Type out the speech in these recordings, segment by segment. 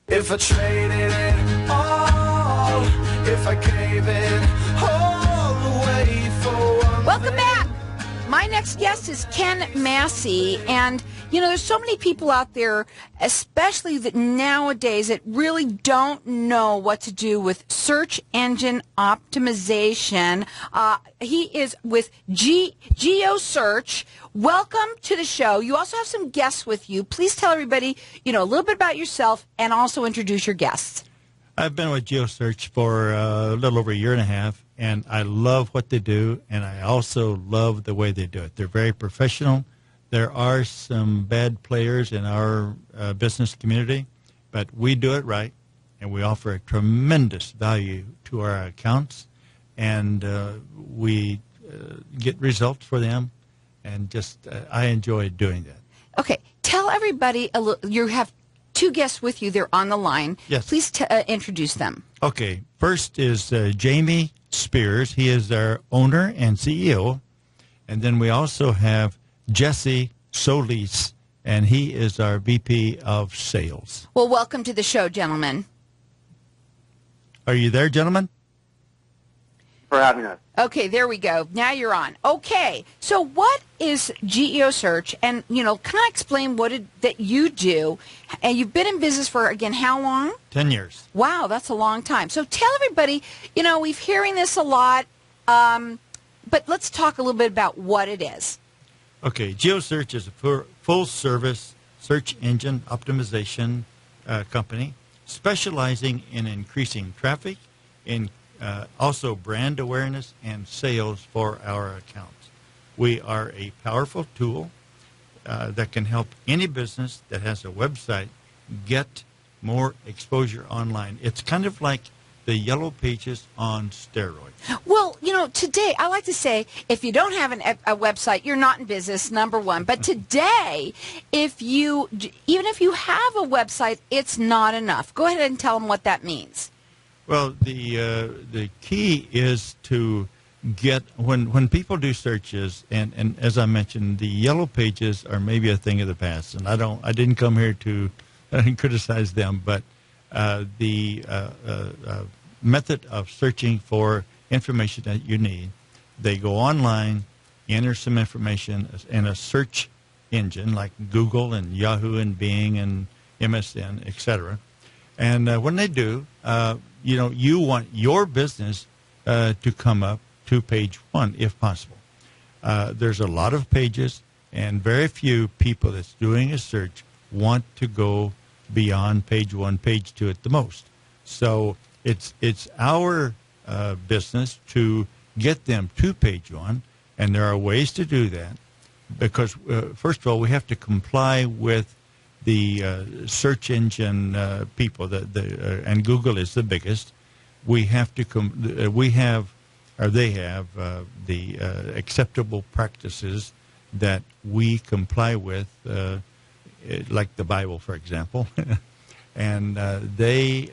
If I traded it all, if I gave it all away for one Welcome thing. back. My next guest is Ken Massey, and you know, there's so many people out there, especially that nowadays, that really don't know what to do with search engine optimization. He is with Geo Search. Welcome to the show. You also have some guests with you. Please tell everybody, you know, a little bit about yourself and also introduce your guests. I've been with Geo Search for a little over a year and a half, and I love what they do, and I also love the way they do it. They're very professional. There are some bad players in our business community, but we do it right, and we offer a tremendous value to our accounts, and we get results for them, and just I enjoy doing that. Okay, tell everybody a little. You have two guests with you. They're on the line. Yes. Please introduce them. Okay, first is Jamie Spears. He is our owner and CEO, and then we also have Jesse Solis, and he is our VP of Sales. Well, welcome to the show, gentlemen. Are you there, gentlemen? For having us. Okay, there we go. Now you're on. Okay, so what is Geo Search? And, you know, can I explain what that you do? And you've been in business for, again, how long? 10 years. Wow, that's a long time. So tell everybody, you know, we've hearing this a lot, but let's talk a little bit about what it is. Okay, Geo Search is a full-service search engine optimization company specializing in increasing traffic, in also brand awareness and sales for our accounts. We are a powerful tool that can help any business that has a website get more exposure online. It's kind of like the Yellow Pages on steroids. Well, you know, today, I like to say, if you don't have a website, you're not in business, number one. But today, even if you have a website, it's not enough. Go ahead and tell them what that means. Well, the key is to get, when people do searches, and as I mentioned, the Yellow Pages are maybe a thing of the past, and I didn't come here to criticize them, but the method of searching for information that you need, they go online, enter some information in a search engine like Google and Yahoo and Bing and MSN, etc. And when they do, you know, you want your business to come up to page one if possible. There's a lot of pages, and very few people that's doing a search want to go beyond page one, page two at the most. So it's our business to get them to page one, and there are ways to do that because, first of all, we have to comply with the search engine people, and Google is the biggest. We have to they have the acceptable practices that we comply with, like the Bible, for example, and they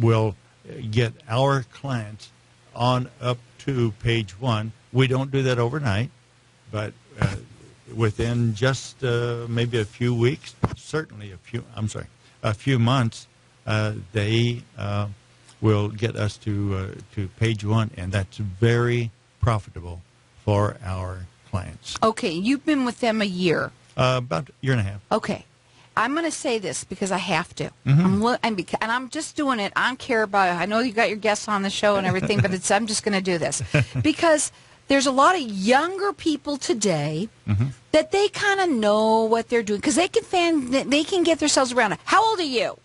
will get our clients on up to page one. We don't do that overnight, but within just maybe a few weeks, certainly a few months, they will get us to page one, and that's very profitable for our clients. Okay, you've been with them a year. About a year and a half. Okay. I'm going to say this because I have to. Mm-hmm. And I'm just doing it. I don't care about it. I know you got your guests on the show and everything, but I'm just going to do this. Because there's a lot of younger people today that they kind of know what they're doing. Because they can get themselves around it. How old are you?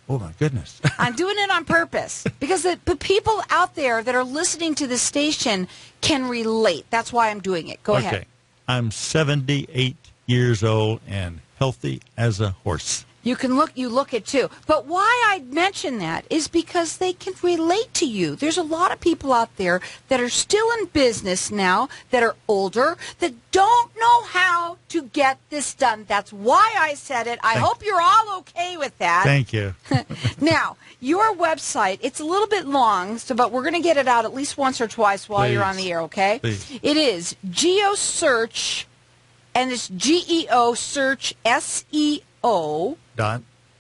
Oh, my goodness. I'm doing it on purpose. Because the people out there that are listening to this station can relate. That's why I'm doing it. Go ahead. Okay. I'm 78 years old and healthy as a horse. You look it too. But why I mention that is because they can relate to you. There's a lot of people out there that are still in business now, that are older, that don't know how to get this done. That's why I said it. I hope you're all okay with that. Thank you. Now, your website, it's a little bit long, but we're going to get it out at least once or twice while you're on the air, okay? Please. It is Geo Search, and it's Geo Search, SEO.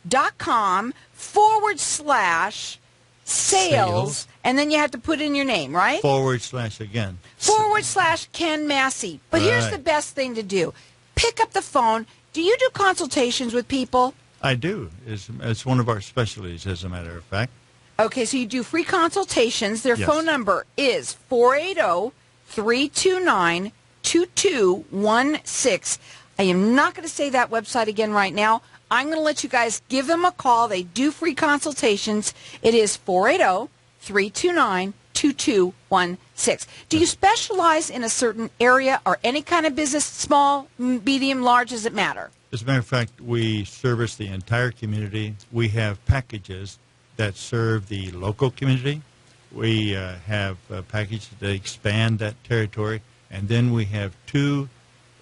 Geo.com/sales, and then you have to put in your name, right? / again. /Ken Massey. But here's Right. the best thing to do. Pick up the phone. Do you do consultations with people? I do. It's one of our specialties, as a matter of fact. Okay, so you do free consultations. Their Yes. phone number is 480-329-2216. I am not going to say that website again right now. I'm going to let you guys give them a call. They do free consultations. It is 480-329-2216. Do you specialize in a certain area or any kind of business, small, medium, large, does it matter? As a matter of fact, we service the entire community. We have packages that serve the local community. We have packages that expand that territory. And then we have 2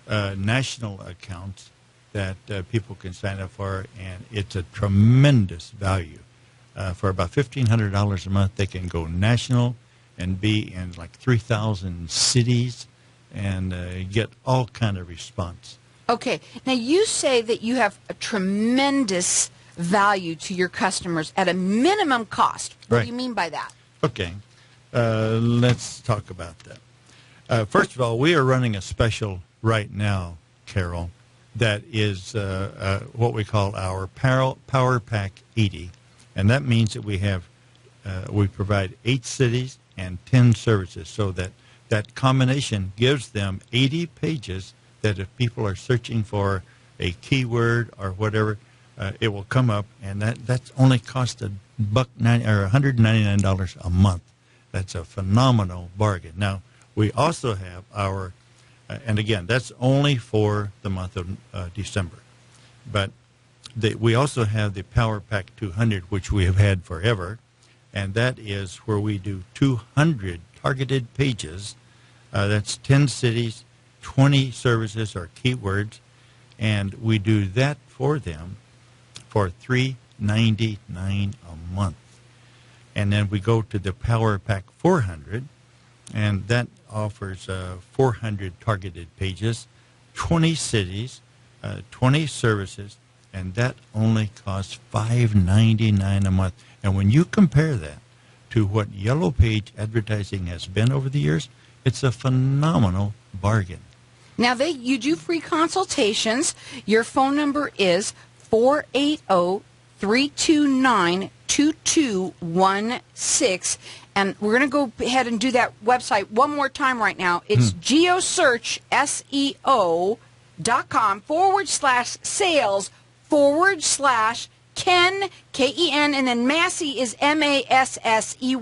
national accounts that people can sign up for, and it's a tremendous value. For about $1,500 a month, they can go national and be in like 3,000 cities and get all kind of response. Okay. Now, you say that you have a tremendous value to your customers at a minimum cost. What Right. do you mean by that? Okay. Let's talk about that. First of all, we are running a special right now, Carol, that is what we call our Power Pack 80. And that means that we provide 8 cities and 10 services, so that combination gives them 80 pages that if people are searching for a keyword or whatever, it will come up, and that's only cost $199 a month. That's a phenomenal bargain. Now, we also have our, and again, that's only for the month of December, but we also have the Power Pack 200, which we have had forever, and that is where we do 200 targeted pages. That's 10 cities, 20 services or keywords, and we do that for them for $399 a month. And then we go to the Power Pack 400, and that offers 400 targeted pages, 20 cities, 20 services, and that only costs $599 a month. And when you compare that to what Yellow Page advertising has been over the years, it's a phenomenal bargain. Now, you do free consultations. Your phone number is 480-329-2216. And we're going to go ahead and do that website one more time right now. It's geosearch, SEO.com/sales/ Ken, Ken, and then Massey is Massey.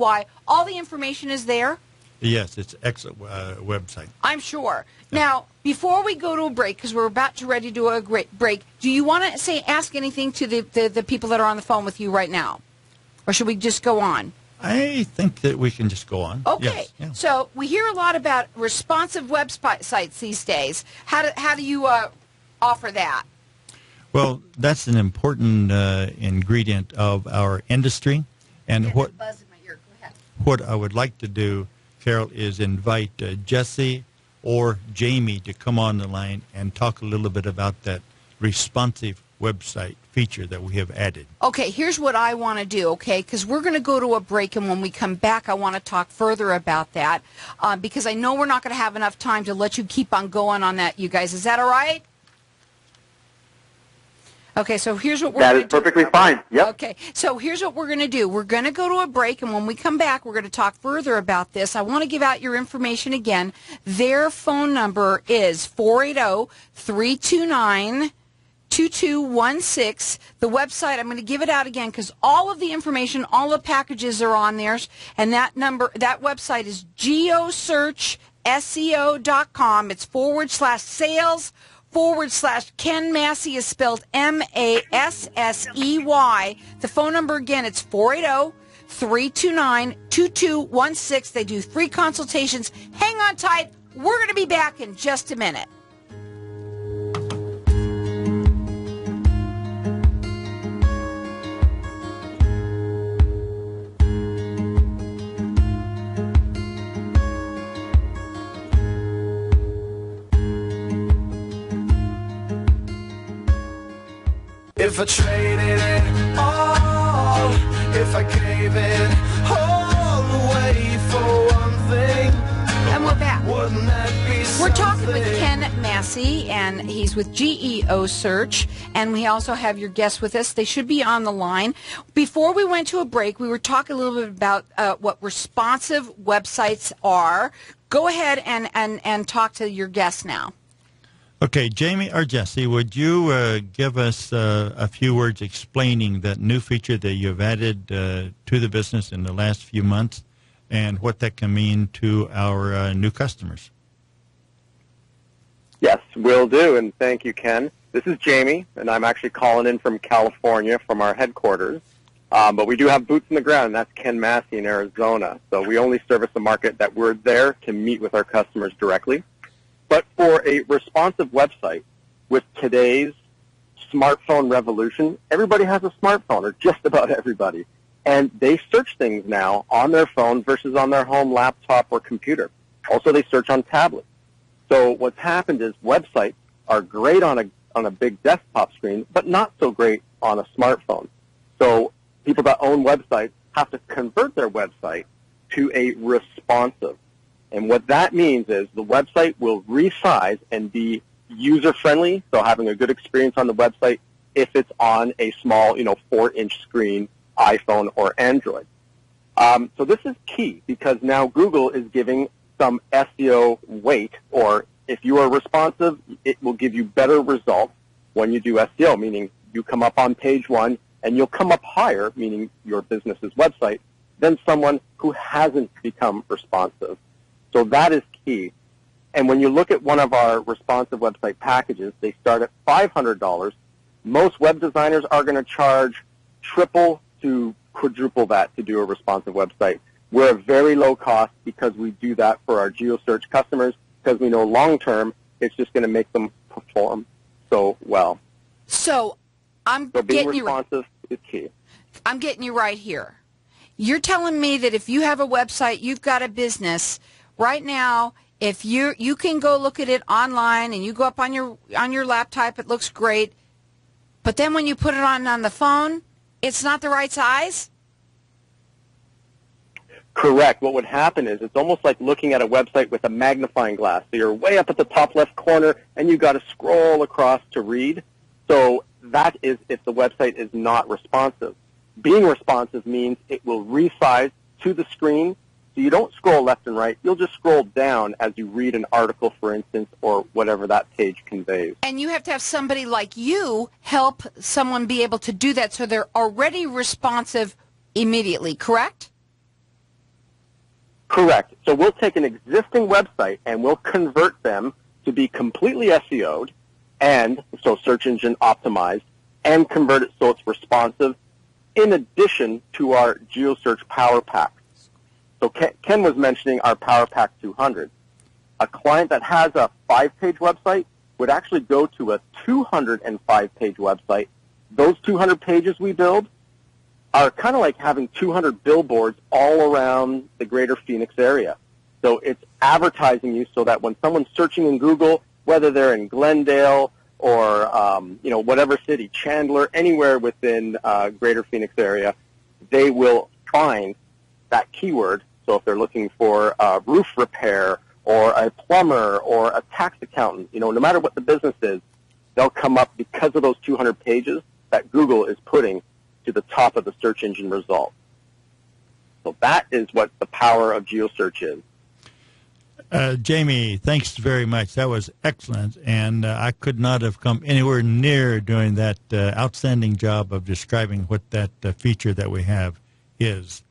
All the information is there? Yes, it's an excellent website. I'm sure. Now, before we go to a break, because we're about to ready to do a great break, do you want to ask anything to the people that are on the phone with you right now? Or should we just go on? I think that we can just go on. Okay. Yes, yeah. So we hear a lot about responsive websites these days. How do you offer that? Well, that's an important ingredient of our industry. And Buzz in my ear. Go ahead. what I would like to do, Carol, is invite Jesse or Jamie to come on the line and talk a little bit about that responsive website feature that we have added. Okay, here's what I want to do, okay, because we're going to go to a break, and when we come back, I want to talk further about that because I know we're not going to have enough time to let you keep on going on that, you guys. Is that all right? Okay, so here's what we're going to do. That is perfectly fine. Yep. Okay, so here's what we're going to do. We're going to go to a break, and when we come back, we're going to talk further about this. I want to give out your information again. Their phone number is 480-329-2216. The website, I'm going to give it out again because all of the information, all the packages are on there, and that website is geosearch.com. It's /sales/ Ken Massey is spelled Massey. The phone number again, it's 480-329-2216. They do free consultations. Hang on tight. We're going to be back in just a minute. If I traded it all, if I gave it all away for one thing, And we're back. wouldn't that be We're talking with something? Ken Massey, and he's with Geo Search, and we also have your guests with us. They should be on the line. Before we went to a break, we were talking a little bit about what responsive websites are. Go ahead and talk to your guests now. Okay, Jamie or Jesse, would you give us a few words explaining that new feature that you've added to the business in the last few months and what that can mean to our new customers? Yes, will do, and thank you, Ken. This is Jamie, and I'm actually calling in from California from our headquarters. But we do have boots in the ground, and that's Ken Massey in Arizona. So we only service the market that we're there to meet with our customers directly. But for a responsive website, with today's smartphone revolution, everybody has a smartphone, or just about everybody. And they search things now on their phone versus on their home laptop or computer. Also, they search on tablets. So what's happened is websites are great on a big desktop screen, but not so great on a smartphone. So people that own websites have to convert their website to a responsive. And what that means is the website will resize and be user-friendly, so having a good experience on the website if it's on a small, 4-inch screen, iPhone or Android. So this is key because now Google is giving some SEO weight, or if you are responsive, it will give you better results when you do SEO, meaning you come up on page 1 and you'll come up higher, meaning your business's website, than someone who hasn't become responsive. So that is key. And when you look at one of our responsive website packages, they start at $500. Most web designers are going to charge triple to quadruple that to do a responsive website. We're a very low cost because we do that for our Geo Search customers because we know long term it's just going to make them perform so well. So I'm So being getting you responsive is key. I'm getting you right here. You're telling me that if you have a website, you've got a business right now. If you can go look at it online and you go up on your laptop, it looks great. But then when you put it on the phone, it's not the right size? Correct. What would happen is it's almost like looking at a website with a magnifying glass. So you're way up at the top left corner, and you've got to scroll across to read. So that is if the website is not responsive. Being responsive means it will resize to the screen, so you don't scroll left and right. You'll just scroll down as you read an article, for instance, or whatever that page conveys. And you have to have somebody like you help someone be able to do that so they're already responsive immediately, correct? Correct. So we'll take an existing website and we'll convert them to be completely SEO'd and so search engine optimized and convert it so it's responsive in addition to our Geo Search Power Pack. So Ken was mentioning our Power Pack 200. A client that has a 5-page website would actually go to a 205-page website. Those 200 pages we build are kind of like having 200 billboards all around the greater Phoenix area. So it's advertising you so that when someone's searching in Google, whether they're in Glendale or, whatever city, Chandler, anywhere within greater Phoenix area, they will find that keyword. So if they're looking for roof repair or a plumber or a tax accountant, no matter what the business is, they'll come up because of those 200 pages that Google is putting to the top of the search engine results. So that is what the power of GeoSearch is. Jamie, thanks very much. That was excellent, and I could not have come anywhere near doing that outstanding job of describing what that feature that we have is.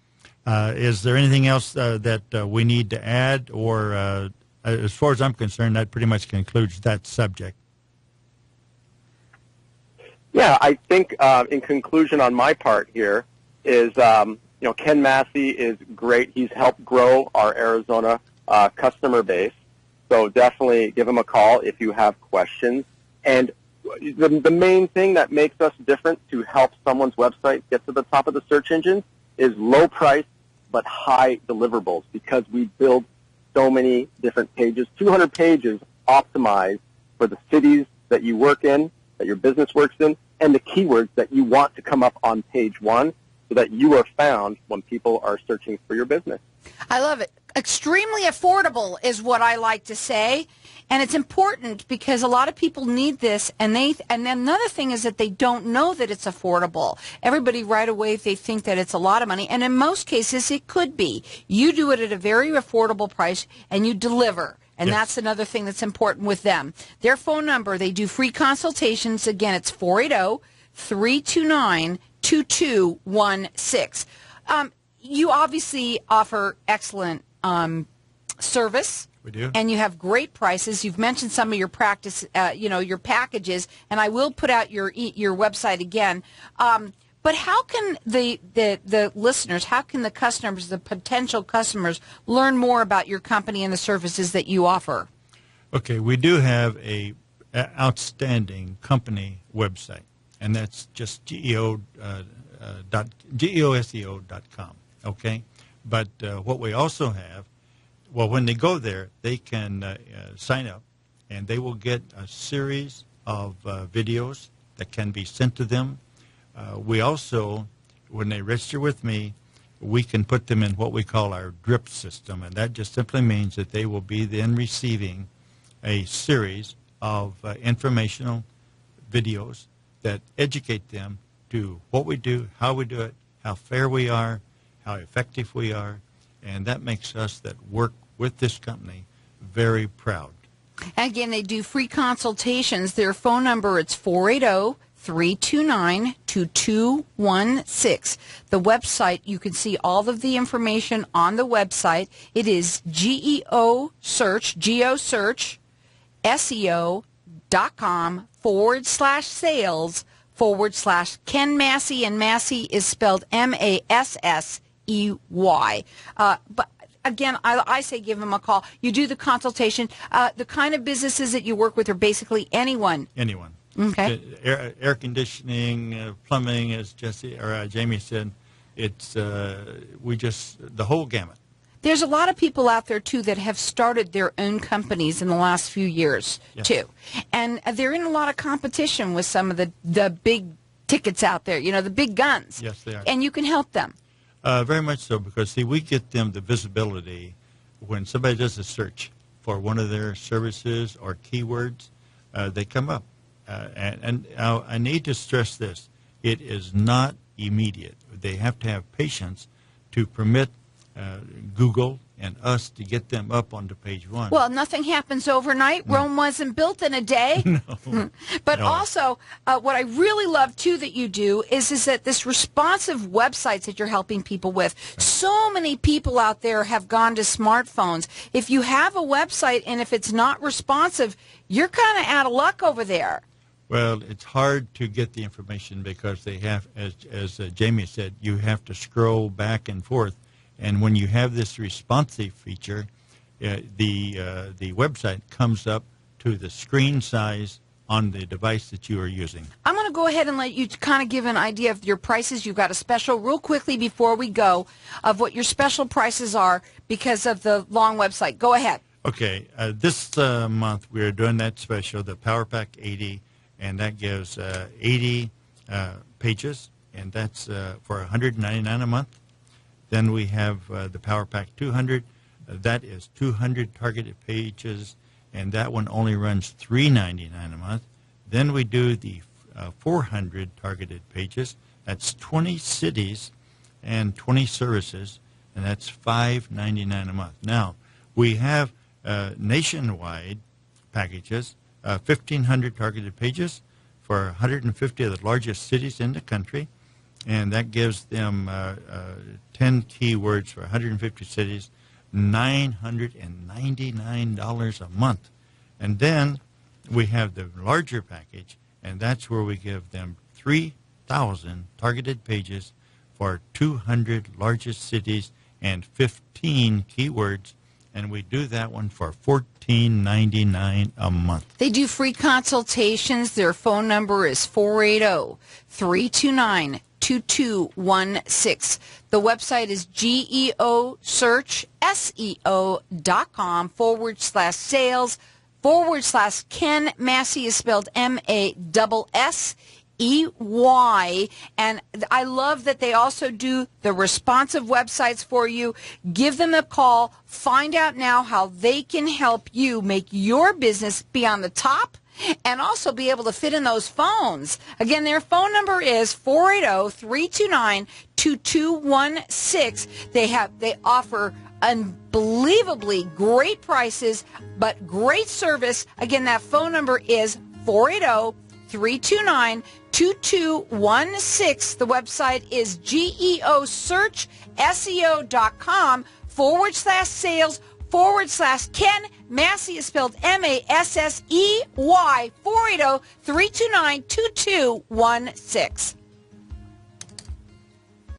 Is there anything else that we need to add, or as far as I'm concerned, that pretty much concludes that subject? Yeah, I think in conclusion on my part here is, Ken Massey is great. He's helped grow our Arizona customer base. So definitely give him a call if you have questions. And the main thing that makes us different to help someone's website get to the top of the search engine is low price but high deliverables, because we build so many different pages, 200 pages optimized for the cities that you work in, that your business works in, and the keywords that you want to come up on page one so that you are found when people are searching for your business. I love it. Extremely affordable is what I like to say. And it's important because a lot of people need this, and then another thing is that they don't know that it's affordable. Everybody right away, they think that it's a lot of money, and in most cases it could be. You do it at a very affordable price, and you deliver. And Yes. That's another thing that's important with them. Their phone number, they do free consultations. Again, it's 480-329-2216. You obviously offer excellent service. We do. And you have great prices. You've mentioned some of your your packages, and I will put out your website again. But how can the listeners, how can the customers, the potential customers, learn more about your company and the services that you offer? Okay, we do have a outstanding company website, and that's just geoseo.com. Okay, but what we also have, well, when they go there, they can sign up, and they will get a series of videos that can be sent to them. We also, when they register with me, we can put them in what we call our drip system, and that just simply means that they will be then receiving a series of informational videos that educate them to what we do, how we do it, how fair we are, how effective we are, and that makes us that work with this company very proud. Again, they do free consultations. Their phone number is 480-329-2216. The website, you can see all of the information on the website. It is Geo Search, SEO.com/sales/Ken Massey, and Massey is spelled Massey. But again, I say give them a call. You do the consultation. The kind of businesses that you work with are basically anyone. Anyone. Okay. Air conditioning, plumbing, as Jamie said, it's the whole gamut. There's a lot of people out there, too, that have started their own companies in the last few years, Yes. too. And they're in a lot of competition with some of the big tickets out there, the big guns. Yes, they are. And you can help them. Very much so, because, see, we get them the visibility when somebody does a search for one of their services or keywords, they come up. And I need to stress this. It is not immediate. They have to have patience to permit Google and us to get them up onto page one. Well, nothing happens overnight. No. Rome wasn't built in a day. No. But No. also, what I really love, too, that you do is that this responsive websites that you're helping people with. So many people out there have gone to smartphones. If you have a website and if it's not responsive, you're kind of out of luck over there. Well, it's hard to get the information because they have, as Jamie said, you have to scroll back and forth. And when you have this responsive feature, the website comes up to the screen size on the device that you are using. I'm going to go ahead and let you kind of give an idea of your prices. You've got a special real quickly before we go of what your special prices are because of the long website. Go ahead. Okay, this month we are doing that special, the Power Pack 80, and that gives 80 pages, and that's for $199 a month. Then we have the Power Pack 200. That is 200 targeted pages, and that one only runs $399 a month. Then we do the 400 targeted pages. That's 20 cities and 20 services, and that's $599 a month. Now, we have nationwide packages, 1,500 targeted pages for 150 of the largest cities in the country, and that gives them 10 keywords for 150 cities, $999 a month. And then we have the larger package, and that's where we give them 3,000 targeted pages for 200 largest cities and 15 keywords, and we do that one for $14.99 a month. They do free consultations. Their phone number is 480-329-2216. The website is Geo Search, SEO.com/sales/Ken Massey is spelled MASSEY. And I love that they also do the responsive websites for you. Give them a call. Find out now how they can help you make your business be on the top and also be able to fit in those phones. Again, their phone number is 480-329-2216. They offer unbelievably great prices, but great service. Again, that phone number is 480-329-2216. The website is geosearch.com/sales/Ken Massey is spelled Massey 480-329-2216.